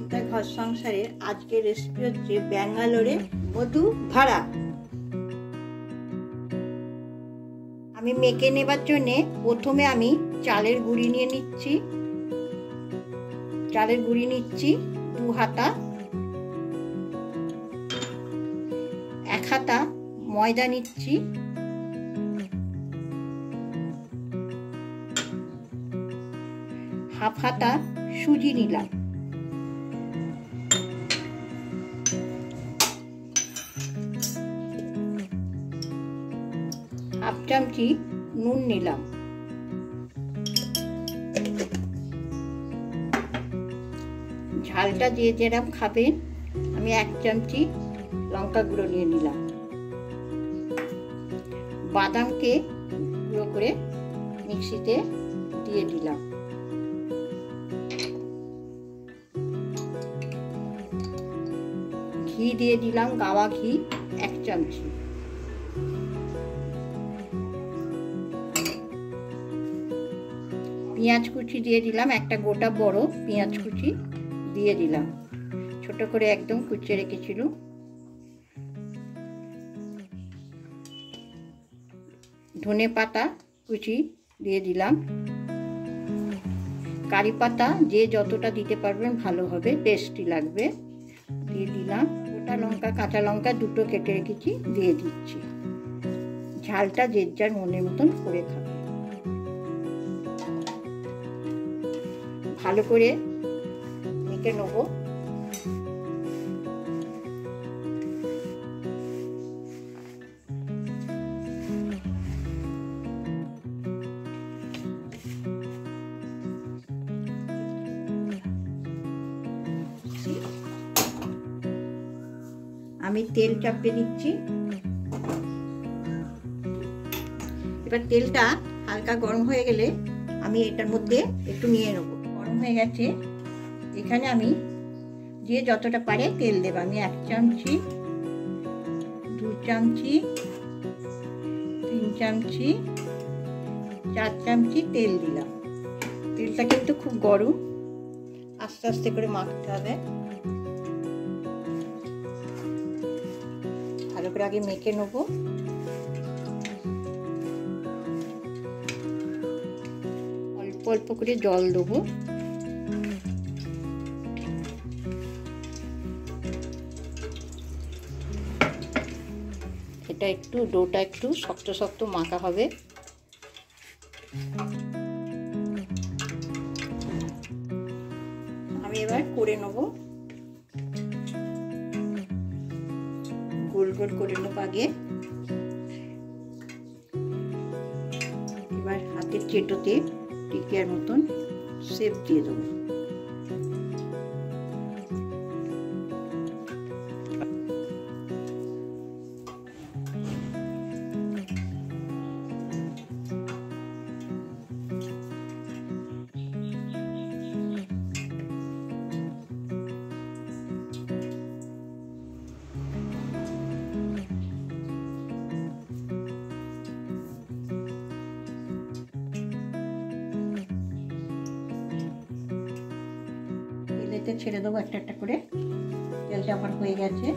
সুচিত্রা ঘর সংসারের আজকের রেসিপি হচ্ছে ব্যাঙ্গালোরে মধু ভাড়া। আমি মেখে নেবার জন্য প্রথমে আমি চালের গুঁড়ি নিয়ে নিচ্ছি। চালের গুঁড়ি নিচ্ছি 2 হাতা। 1 হাতা ময়দা নিচ্ছি। হাফ হাতা সুজি নিলাম। হাফ চামচি নুন নিলাম। ঝালটা যে যেরকম খাবেন, আমি 1 চামচি লঙ্কা গুঁড়ো নিয়ে নিলাম। বাদামকে গুঁড়ো করে মিক্সিতে দিয়ে দিলাম। ঘি দিয়ে দিলাম, গাওয়া ঘি 1 চামচি। পেঁয়াজ কুচি দিয়ে দিলাম, একটা গোটা বড় পেঁয়াজ কুচি দিয়ে দিলাম, ছোট করে একদম কুচিয়ে রেখেছিল। ধনে পাতা কুচি দিয়ে দিলাম। কারি পাতা যে যতটা দিতে পারবেন ভালো হবে, টেস্টি লাগবে, দিয়ে দিলাম। গোটা লঙ্কা, কাঁচা লঙ্কা দুটো কেটে রেখেছি দিয়ে দিচ্ছি। ঝালটা যে যার মনের মতন করে খাবে। ভালো করে মেখে নেবো। আমি তেল চাপিয়ে দিচ্ছি। এবার তেলটা হালকা গরম হয়ে গেলে আমি এটার মধ্যে একটু নিয়ে নেব। গরম হয়ে গেছে, এখানে আমি যে যতটা পারে তেল দেব। আমি 1 চামচি, 2 চামচি, 3 চামচি, 4 চামচি তেল দিলাম। তেলটা কিন্তু খুব গরম, আস্তে আস্তে করে মাখতে হবে। ভালো করে আগে মেখে নেবো। অল্প অল্প করে জল দেবো। এটা একটু ডোটা একটু শক্ত শক্ত মাখা হবে। আমি এবার করে নেবো, গোল গোল করে নেবো আগে। এবার হাতের চেটোতে টিকিয়ার মতন শেপ দিয়ে দেবো। ছেড়ে দেবো একটা একটা করে। তেলটা আমার হয়ে গেছে।